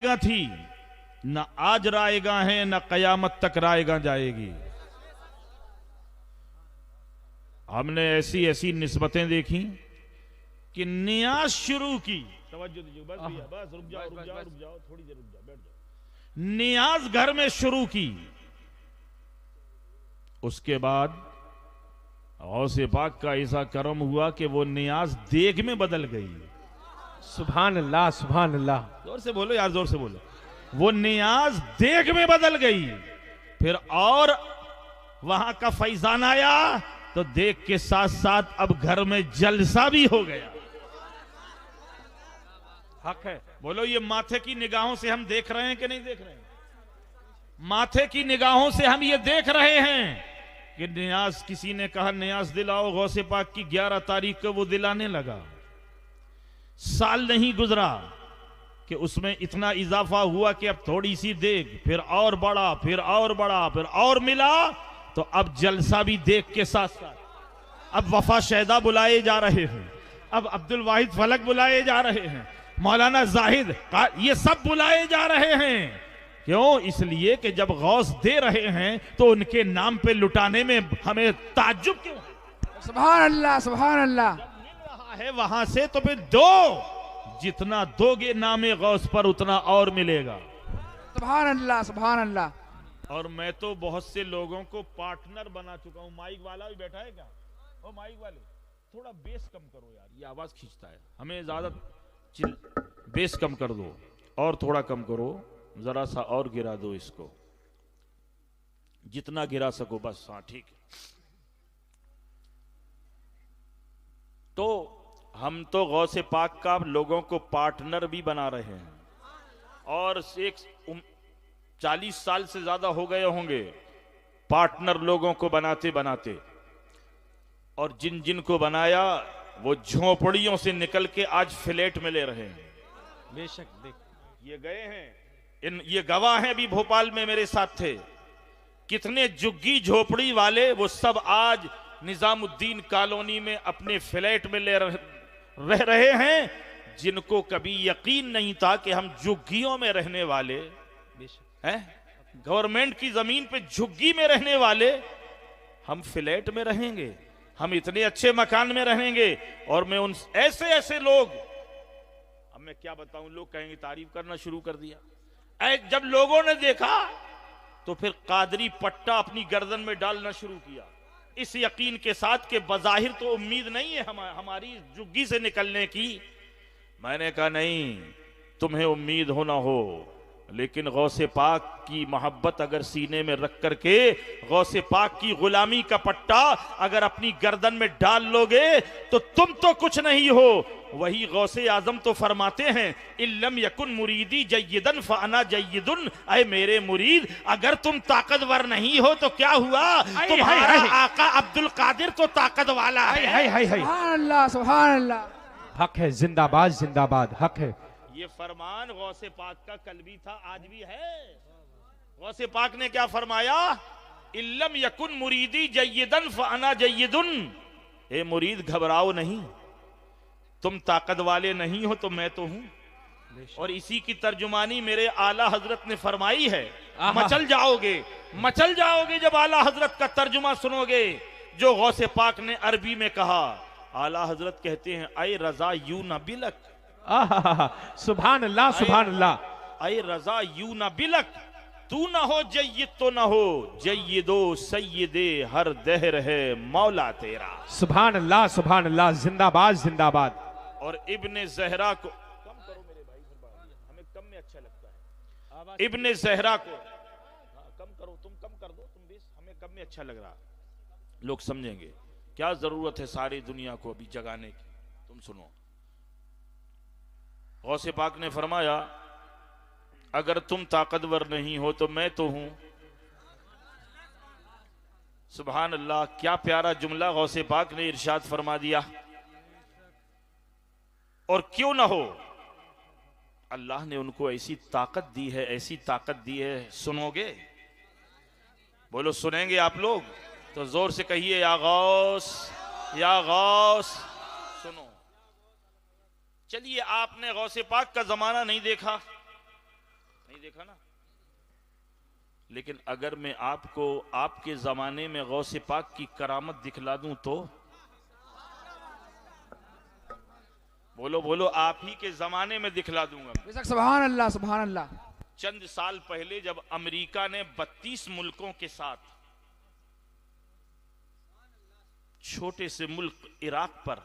थी न आज रायगा है न कयामत तक रायगा जाएगी। हमने ऐसी ऐसी निस्बतें देखी कि नियाज शुरू की। तवज्जो दीजिए, बस भैया बस रुक जाओ थोड़ी देर रुक जाओ, बैठ जाओ। नियाज घर में शुरू की, उसके बाद गौसे पाक का ऐसा करम हुआ कि वो नियाज देग में बदल गई। सुभान अल्लाह, सुभान अल्लाह। जोर से बोलो यार, जोर से बोलो। वो नियाज देग में बदल गई। फिर और वहां का फैजान आया तो देग के साथ साथ अब घर में जलसा भी हो गया। हक है। बोलो, ये माथे की निगाहों से हम देख रहे हैं कि नहीं देख रहे हैं? माथे की निगाहों से हम ये देख रहे हैं कि नियाज, किसी ने कहा नियाज दिलाओ, गौसे पाक की 11 तारीख को वो दिलाने लगा। साल नहीं गुजरा कि उसमें इतना इजाफा हुआ कि अब थोड़ी सी देग, फिर और बढ़ा, फिर और बढ़ा, फिर और मिला, तो अब जलसा भी देग के साथ साथ। अब वफा शहदा बुलाए जा रहे हैं, अब अब्दुल वाहिद फलक बुलाए जा रहे हैं, मौलाना जाहिद, ये सब बुलाए जा रहे हैं। क्यों? इसलिए कि जब गौस दे रहे हैं तो उनके नाम पे लुटाने में हमें ताज्जुब क्यों है? सुभान अल्लाह, सुभान अल्लाह। है वहां से तो फिर दो, जितना दोगे नामे गौस पर उतना और मिलेगा। सुभान अल्लाह, सुभान अल्लाह। और मैं तो बहुत से लोगों को पार्टनर बना चुका हूं। माइक वाला भी बैठा है क्या? ओ माइक वाले, थोड़ा बेस कम करो यार, ये आवाज खींचता है हमें। ज्यादा बेस कम कर दो, और थोड़ा कम करो, जरा सा और गिरा दो इसको, जितना गिरा सको बस। हाँ ठीक है। तो हम तो गौसे पाक का लोगों को पार्टनर भी बना रहे हैं, और 40 साल से ज्यादा हो गए होंगे पार्टनर लोगों को बनाते बनाते। और जिन जिन को बनाया वो झोपड़ियों से निकल के आज फ्लैट में ले रहे हैं। बेशक, देख ये गए हैं, ये गवाह हैं, भी भोपाल में मेरे साथ थे। कितने झुग्गी झोपड़ी वाले, वो सब आज निजामुद्दीन कॉलोनी में अपने फ्लैट में रह रहे हैं, जिनको कभी यकीन नहीं था कि हम झुग्गियों में रहने वाले हैं, गवर्नमेंट की जमीन पे झुग्गी में रहने वाले, हम फ्लैट में रहेंगे, हम इतने अच्छे मकान में रहेंगे। और मैं उन ऐसे ऐसे लोग, अब मैं क्या बताऊं, लोग कहेंगे तारीफ करना शुरू कर दिया। जब लोगों ने देखा तो फिर कादरी पट्टा अपनी गर्दन में डालना शुरू किया, इस यकीन के साथ कि बज़ाहिर तो उम्मीद नहीं है हमारी झुग्गी से निकलने की। मैंने कहा नहीं, तुम्हें उम्मीद हो ना हो, लेकिन गौसे पाक की मोहब्बत अगर सीने में रख करके गौसे पाक की गुलामी का पट्टा अगर अपनी गर्दन में डाल लोगे तो तुम तो कुछ नहीं हो। वही गौसे आजम तो फरमाते हैं, इल्लम यकुन मुरीदी जय्यदन फअना जय्यदुन। ऐ मेरे मुरीद, अगर तुम ताकतवर नहीं हो तो क्या हुआ, तुम्हारा आका अब्दुल कादिर तो ताकत वाला है। सुभान अल्लाह, सुभान अल्लाह। हक है, जिंदाबाद जिंदाबाद, हक है। ये फरमान गौसे पाक का कल भी था, आज भी है। गौसे पाक ने क्या फरमाया, इल्लम यकुन मुरीदी जय्यदन फअना जय्यदुन। ए मुरीद, घबराओ नहीं, तुम ताकत वाले नहीं हो तो मैं तो हूं। और इसी की तर्जुमानी मेरे आला हजरत ने फरमाई है, मचल जाओगे जब आला हजरत का तर्जुमा सुनोगे। जो गौसे पाक ने अरबी में कहा, आला हजरत कहते हैं, ऐ रजा यू न बिलक। सुभान अल्लाह, सुभान अल्लाह। ऐ रजा यू न बिलक, तू न हो जय्यद तो न हो, जय्यदो सय्यदे हर दहर है मौला तेरा। सुभान अल्लाह, सुभान अल्लाह, जिंदाबाद जिंदाबाद। और इब्ने ज़हरा को कम करो मेरे भाई, हमें कम में अच्छा लगता है। इब्ने ज़हरा को कम करो, तुम कम कर दो, तुम भी, हमें कम में अच्छा लग रहा, लोग समझेंगे। क्या जरूरत है सारी दुनिया को अभी जगाने की? तुम सुनो, गौसे पाक ने फरमाया, अगर तुम ताकतवर नहीं हो तो मैं तो हूं। सुभान अल्लाह, क्या प्यारा जुमला गौसे पाक ने इरशाद फरमा दिया। और क्यों ना हो, अल्लाह ने उनको ऐसी ताकत दी है, ऐसी ताकत दी है। सुनोगे? बोलो सुनेंगे आप लोग? तो जोर से कहिए, या गौस, या गौस। सुनो, चलिए, आपने गौसे पाक का जमाना नहीं देखा, नहीं देखा ना। लेकिन अगर मैं आपको आपके जमाने में गौसे पाक की करामत दिखला दूं तो बोलो बोलो, आप ही के जमाने में दिखला दूंगा। बेशक सुभान अल्लाह सुभान अल्लाह। चंद साल पहले जब अमेरिका ने 32 मुल्कों के साथ छोटे से मुल्क इराक पर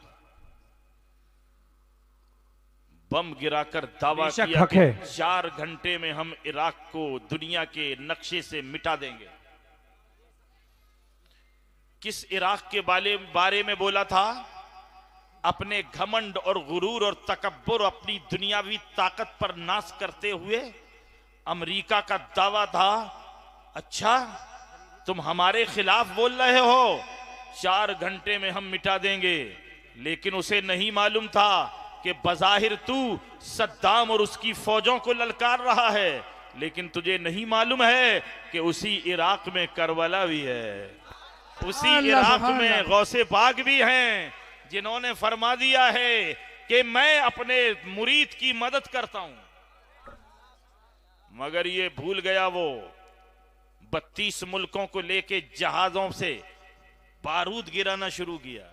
बम गिराकर दावा बेशक किया हक कि है। 4 घंटे में हम इराक को दुनिया के नक्शे से मिटा देंगे। किस इराक के बारे में बोला था? अपने घमंड और गुरूर और तकब्बुर, अपनी दुनियावी ताकत पर नाश करते हुए अमेरिका का दावा था, अच्छा तुम हमारे खिलाफ बोल रहे हो, 4 घंटे में हम मिटा देंगे। लेकिन उसे नहीं मालूम था कि बज़ाहिर तू सद्दाम और उसकी फौजों को ललकार रहा है, लेकिन तुझे नहीं मालूम है कि उसी इराक में करबला भी है, उसी इराक में गौसे पाक भी हैं, जिन्होंने फरमा दिया है कि मैं अपने मुरीद की मदद करता हूं। मगर ये भूल गया वो 32 मुल्कों को लेके जहाजों से बारूद गिराना शुरू किया।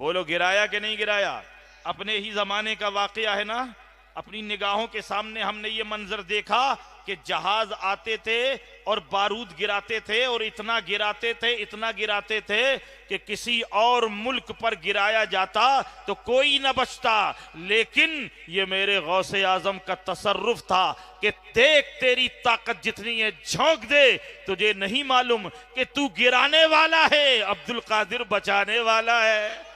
बोलो गिराया कि नहीं गिराया? अपने ही जमाने का वाकया है ना। अपनी निगाहों के सामने हमने ये मंजर देखा कि जहाज आते थे और बारूद गिराते थे, और इतना गिराते थे कि किसी और मुल्क पर गिराया जाता तो कोई न बचता। लेकिन ये मेरे गौसे आजम का तसर्रुफ था कि देख तेरी ताकत जितनी है झोंक दे, तुझे नहीं मालूम कि तू गिराने वाला है, अब्दुल कादिर बचाने वाला है।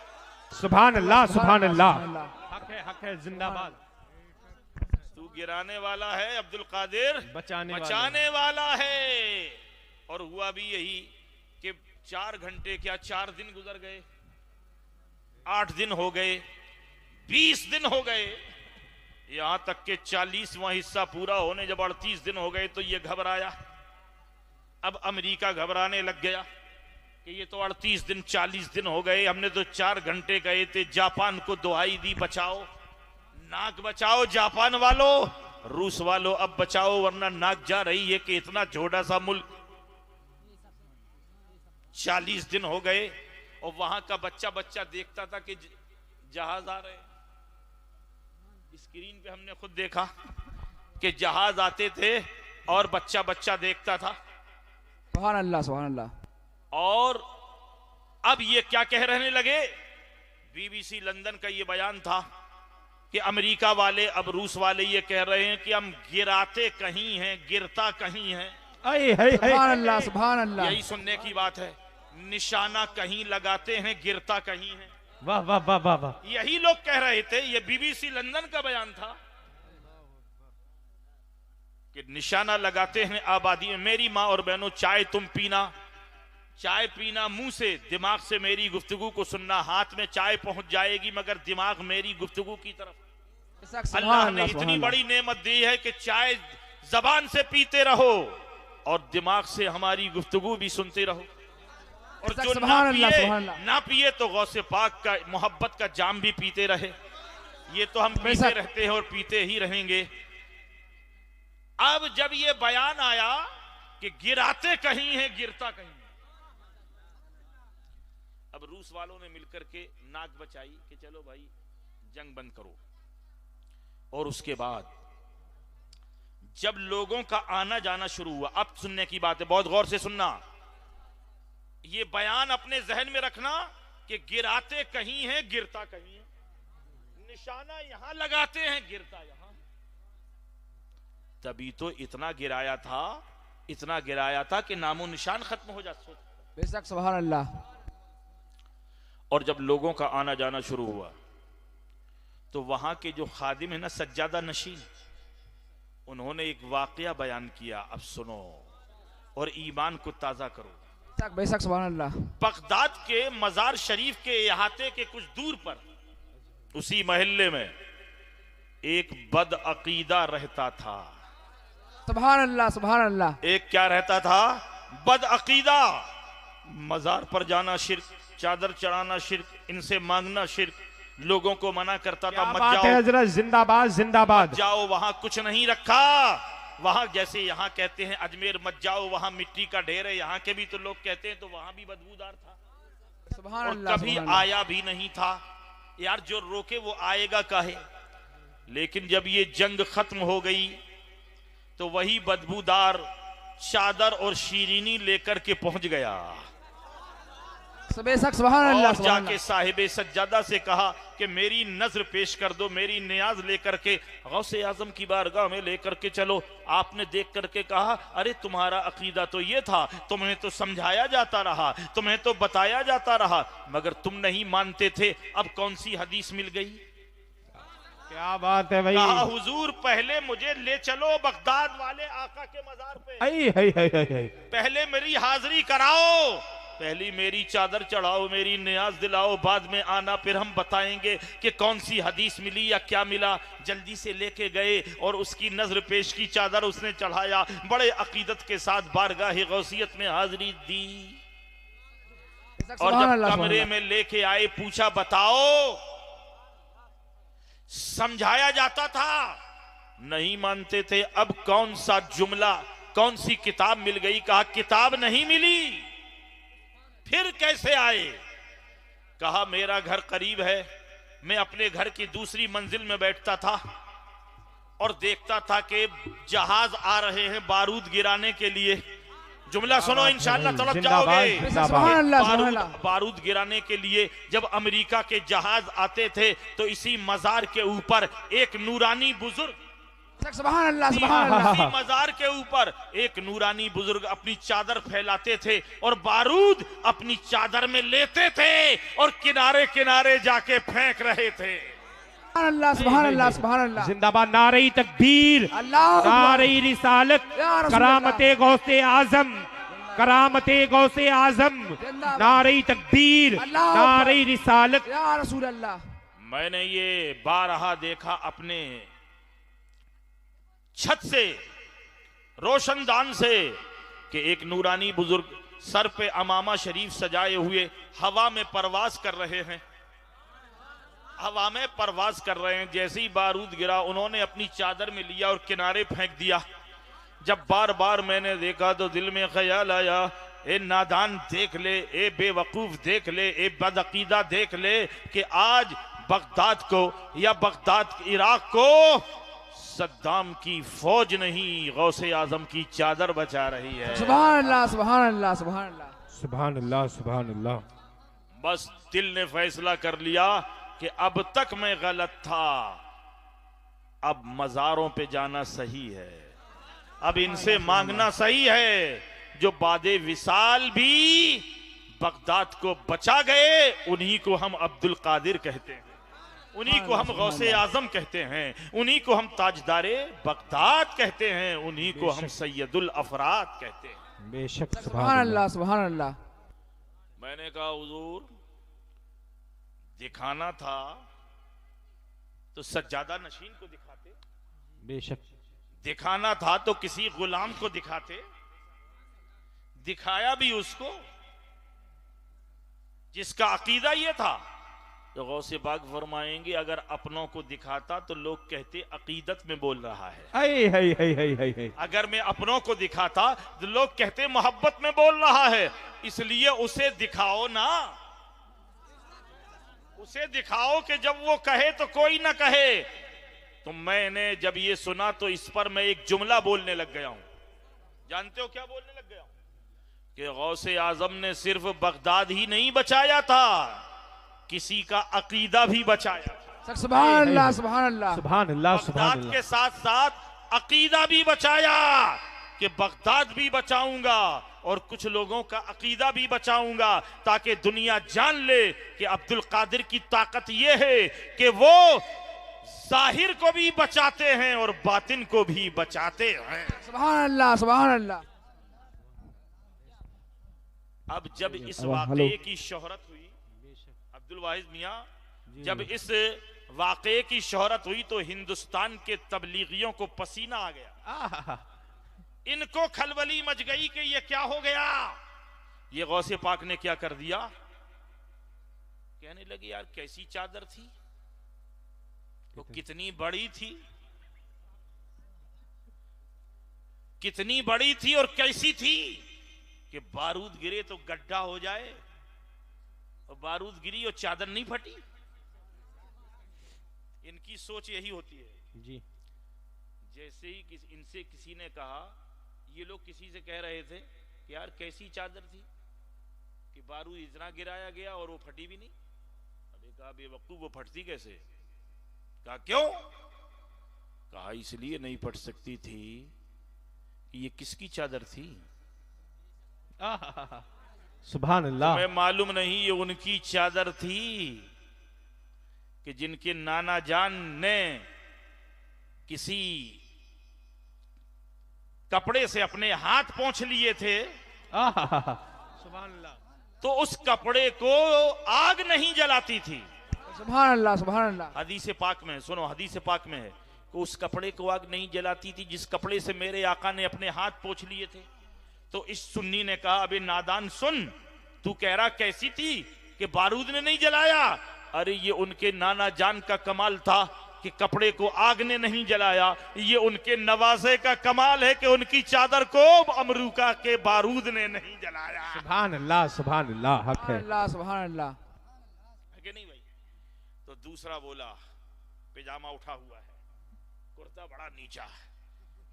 सुभान अल्लाह सुभान अल्लाह। हक है जिंदाबाद। तू गिराने वाला है, अब्दुल कादिर बचाने वाला है। और हुआ भी यही कि 4 घंटे क्या 4 दिन गुजर गए, 8 दिन हो गए, 20 दिन हो गए, यहां तक के 40वां हिस्सा पूरा होने जब 38 दिन हो गए तो ये घबराया। अब अमेरिका घबराने लग गया कि ये तो 38 दिन 40 दिन हो गए, हमने तो 4 घंटे गए थे। जापान को दुआई दी, बचाओ नाक बचाओ जापान वालों, रूस वालों अब बचाओ वरना नाक जा रही है कि इतना छोटा सा मुल्क। 40 दिन हो गए और वहां का बच्चा देखता था कि जहाज आ रहे। स्क्रीन पे हमने खुद देखा कि जहाज आते थे और बच्चा देखता था। सुभान अल्लाह सुभान अल्लाह। और अब ये क्या कह रहने लगे? बीबीसी लंदन का ये बयान था कि अमेरिका वाले, अब रूस वाले ये कह रहे हैं कि हम गिराते कहीं हैं, गिरता कहीं है। सुभान अल्लाह सुभान अल्लाह। यही सुनने की बात है, निशाना कहीं लगाते हैं, गिरता कहीं है। वाह वाह वाह वाह वाह। यही लोग कह रहे थे, ये बीबीसी लंदन का बयान था कि निशाना लगाते हैं आबादी में। मेरी माँ और बहनों, चाय पीना मुंह से, दिमाग से मेरी गुफ्तगू को सुनना। हाथ में चाय पहुंच जाएगी मगर दिमाग मेरी गुफ्तगू की तरफ। अल्लाह ने इतनी बड़ी नेमत दी है कि चाय जबान से पीते रहो और दिमाग से हमारी गुफ्तगू भी सुनते रहो। और जो ना पिए तो गौसे पाक का मोहब्बत का जाम भी पीते रहे। ये तो हम पीते रहते हैं और पीते ही रहेंगे। अब जब ये बयान आया कि गिराते कहीं है, गिरता कहीं, अब रूस वालों ने मिलकर के नाक बचाई कि चलो भाई जंग बंद करो। और उसके बाद जब लोगों का आना जाना शुरू हुआ, अब सुनने की बात है, बहुत गौर से सुनना, ये बयान अपने जहन में रखना कि गिराते कहीं है, गिरता कहीं है। निशाना यहां लगाते हैं, गिरता यहां। तभी तो इतना गिराया था कि नामो निशान खत्म हो जाता। बेशक सुभान अल्लाह। और जब लोगों का आना जाना शुरू हुआ तो वहां के जो खादिम है ना, सज्जादा नशीन, उन्होंने एक वाकया बयान किया। अब सुनो और ईमान को ताजा करो। बेशक सुभान अल्लाह। बगदाद के मजार शरीफ के इहाते के कुछ दूर पर उसी मोहल्ले में एक बदअकीदा रहता था। सुभान अल्लाह सुभान अल्लाह। एक क्या रहता था? बदअकीदा। मजार पर जाना शिर्क, चादर चढ़ाना शिर्क, इनसे मांगना शिर्क, लोगों को मना करता था मत जाओ। हजरत जिंदाबाद जिंदाबाद। जाओ वहां कुछ नहीं रखा। वहां जैसे यहाँ कहते हैं अजमेर मत जाओ वहां मिट्टी का ढेर है, यहाँ के भी तो लोग कहते हैं, तो वहां भी बदबूदार था सुभान और अल्लाह, कभी सुभान अल्लाह। आया भी नहीं था। यार जो रोके वो आएगा काहे। लेकिन जब ये जंग खत्म हो गई तो वही बदबूदार चादर और शीरीनी लेकर के पहुंच गया बेशक सुभान अल्लाह, और सुभान जाके साहिबे सज्जादा से कहा कि मेरी नजर पेश कर दो, मेरी नियाज लेकर के गौसे आजम की बारगाह में लेकर के चलो। आपने देख करके कहा अरे तुम्हारा अकीदा तो ये था, तुम्हें तो समझाया जाता रहा, तुम्हें तो बताया जाता रहा, मगर तुम नहीं मानते थे, अब कौन सी हदीस मिल गई। क्या बात है भाई। कहा हुजूर पहले मुझे ले चलो बगदाद वाले आका के मजार पे, पहले मेरी हाजिरी कराओ, पहली मेरी चादर चढ़ाओ, मेरी नियाज दिलाओ, बाद में आना, फिर हम बताएंगे कि कौन सी हदीस मिली या क्या मिला। जल्दी से लेके गए और उसकी नजर पेश की, चादर उसने चढ़ाया, बड़े अकीदत के साथ बारगाह गौसियत में हाजिरी दी। और जब कमरे में लेके आए पूछा बताओ, समझाया जाता था, नहीं मानते थे। अब कौन सा जुमला, कौन सी किताब मिल गई। कहा किताब नहीं मिली, फिर कैसे आए। कहा मेरा घर करीब है, मैं अपने घर की दूसरी मंजिल में बैठता था और देखता था कि जहाज आ रहे हैं बारूद गिराने के लिए। जुमला सुनो इंशाअल्लाह तड़प जाओगे। बारूद गिराने के लिए जब अमेरिका के जहाज आते थे तो इसी मजार के ऊपर एक नूरानी बुजुर्ग, सुभान अल्लाह, सुभान अल्लाह, मजार के ऊपर एक नूरानी बुजुर्ग अपनी चादर फैलाते थे और बारूद अपनी चादर में लेते थे और किनारे किनारे जाके फेंक रहे थे। सुभान अल्लाह, सुभान अल्लाह, सुभान अल्लाह। जिंदाबाद नारे तकबीर, नारे रिसालत, करामते गौसे आजम, करामते गौसे आजम, नारे तकबीर, नारे रिसालत या रसूल अल्लाह। मैंने ये बारहा देखा अपने छत से, रोशनदान से, कि एक नूरानी बुजुर्ग सर पे अमामा शरीफ सजाए हुए हवा में परवाज कर रहे हैं, हवा में परवाज कर रहे हैं। जैसे ही बारूद गिरा उन्होंने अपनी चादर में लिया और किनारे फेंक दिया। जब बार बार मैंने देखा तो दिल में ख्याल आया, ए नादान देख ले, ए बेवकूफ देख ले, ए बदअकीदा देख ले कि आज बगदाद को या बगदाद इराक को सद्दाम की फौज नहीं गौसे आजम की चादर बचा रही है। सुभान अल्लाह, सुभान अल्लाह, सुभान अल्लाह, सुभान अल्लाह, सुभान अल्लाह। बस दिल ने फैसला कर लिया कि अब तक मैं गलत था, अब मजारों पे जाना सही है, अब इनसे मांगना सही है। जो बादे विसाल भी बगदाद को बचा गए उन्हीं को हम अब्दुल कादिर कहते हैं, उन्हीं को हम गौसे आजम कहते हैं, उन्हीं को हम ताजदारे बगदाद कहते हैं, उन्हीं को हम सैयदुल अफराद कहते हैं। बेशक सुभान अल्लाह, सुभान अल्लाह। मैंने कहा हुजूर दिखाना था तो सज्जादा नशीन को दिखाते, बेशक दिखाना था तो किसी गुलाम को दिखाते। दिखाया भी उसको जिसका अकीदा ये था। तो गौसे बाग फरमाएंगे अगर अपनों को दिखाता तो लोग कहते अकीदत में बोल रहा है, अगर मैं अपनों को दिखाता तो लोग कहते मोहब्बत में बोल रहा है। इसलिए उसे दिखाओ ना, उसे दिखाओ कि जब वो कहे तो कोई ना कहे। तो मैंने जब ये सुना तो इस पर मैं एक जुमला बोलने लग गया हूं। जानते हो क्या बोलने लग गया हूं? कि गौसे आजम ने सिर्फ बगदाद ही नहीं बचाया था, किसी का अकीदा भी बचाया था। सुभान अल्लाह, सुभान अल्लाह, सुभान अल्लाह, सुभान बगदाद के साथ साथ अकीदा भी बचाया कि बगदाद भी बचाऊंगा और कुछ लोगों का अकीदा भी बचाऊंगा, ताकि दुनिया जान ले कि अब्दुल कादिर की ताकत यह है कि वो जाहिर को भी बचाते हैं और बातिन को भी बचाते हैं। सुभान अल्लाह, सुभान अल्लाह। अब जब इस वाक़े की शोहरत हुई, अब्दुल वाहिद मियां, जब इस वाक़े की शोहरत हुई तो हिंदुस्तान के तबलीगियों को पसीना आ गया, इनको खलबली मच गई कि ये क्या हो गया, ये गौसे पाक ने क्या कर दिया। कहने लगे यार कैसी चादर थी, वो कितनी बड़ी थी, कितनी बड़ी थी और कैसी थी कि बारूद गिरे तो गड्ढा हो जाए, और बारूद गिरी और चादर नहीं फटी। इनकी सोच यही होती है जी। जैसे ही इनसे किसी ने कहा, ये लोग किसी से कह रहे थे कि यार कैसी चादर थी कि बारूद इतना गिराया गया और वो फटी भी नहीं। अबे कहा बेवकूफ, वो फटती कैसे? कहा क्यों? कहा इसलिए नहीं फट सकती थी कि ये किसकी चादर थी। सुभान अल्लाह। तुम्हें मालूम नहीं ये उनकी चादर थी कि जिनके नाना जान ने किसी कपड़े से अपने हाथ पोंछ लिए थे, सुभान अल्लाह। तो उस कपड़े को आग नहीं जलाती थी। सुभान अल्लाह सुभान अल्लाह। हदीस पाक में सुनो, हदीस पाक में है कि उस कपड़े को आग नहीं जलाती थी जिस कपड़े से मेरे आका ने अपने हाथ पोंछ लिए थे। तो इस सुन्नी ने कहा, अबे नादान सुन, तू कह रहा कैसी थी कि बारूद ने नहीं जलाया। अरे ये उनके नाना जान का कमाल था कि कपड़े को आग ने नहीं जलाया। ये उनके नवाजे का कमाल है कि उनकी चादर को अमरीका के बारूद ने नहीं जलाया। सुभान अल्लाह सुभान अल्लाह। हक है। अल्लाह सुभान अल्लाह। है कि नहीं भाई? तो दूसरा बोला पैजामा उठा हुआ है, कुर्ता बड़ा नीचा है।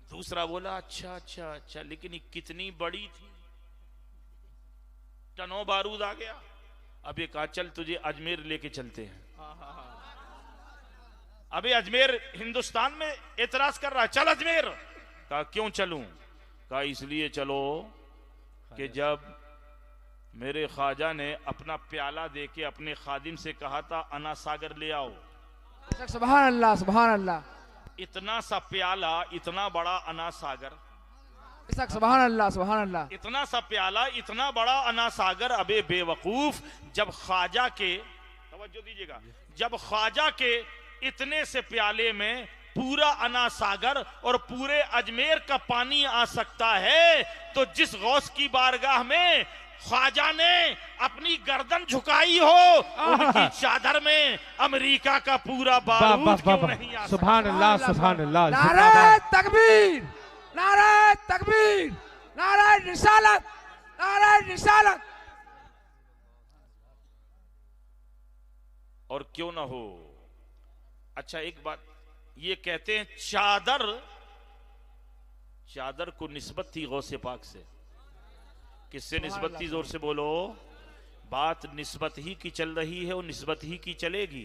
दूसरा बोला अच्छा अच्छा अच्छा, लेकिन ये कितनी बड़ी थी, टनों बारूद आ गया। अब ये कहा चल तुझे अजमेर लेके चलते हैं। अबे अजमेर हिंदुस्तान में एतराज कर रहा है, चल अजमेर। कहा क्यों चलूं? कहा इसलिए चलो कि जब मेरे ख्वाजा ने अपना प्याला देके अपने खादिम से कहा था अना सागर ले आओ, सुभान अल्लाह सुभान अल्लाह। इतना सा प्याला, इतना बड़ा अना सागर, सुभान अल्लाह सुभान अल्लाह। इतना सा प्याला, इतना बड़ा अना सागर। अबे बेवकूफ, जब ख्वाजा के, तवज्जो दीजिएगा, जब ख्वाजा के इतने से प्याले में पूरा अना सागर और पूरे अजमेर का पानी आ सकता है, तो जिस गौस की बारगाह में ख्वाजा ने अपनी गर्दन झुकाई हो, उनकी चादर में अमेरिका का पूरा बारूद क्यों नहीं आ सकता? सुभान अल्लाह सुभान अल्लाह। नारे तकबीर, नारे तकबीर, नारे रिसालत, नारे रिसालत। और क्यों ना हो। अच्छा एक बात, ये कहते हैं चादर, चादर को निस्बत थी गौसे पाक से। किससे निस्बत थी? जोर से बोलो। बात निस्बत ही की चल रही है और निस्बत ही की चलेगी।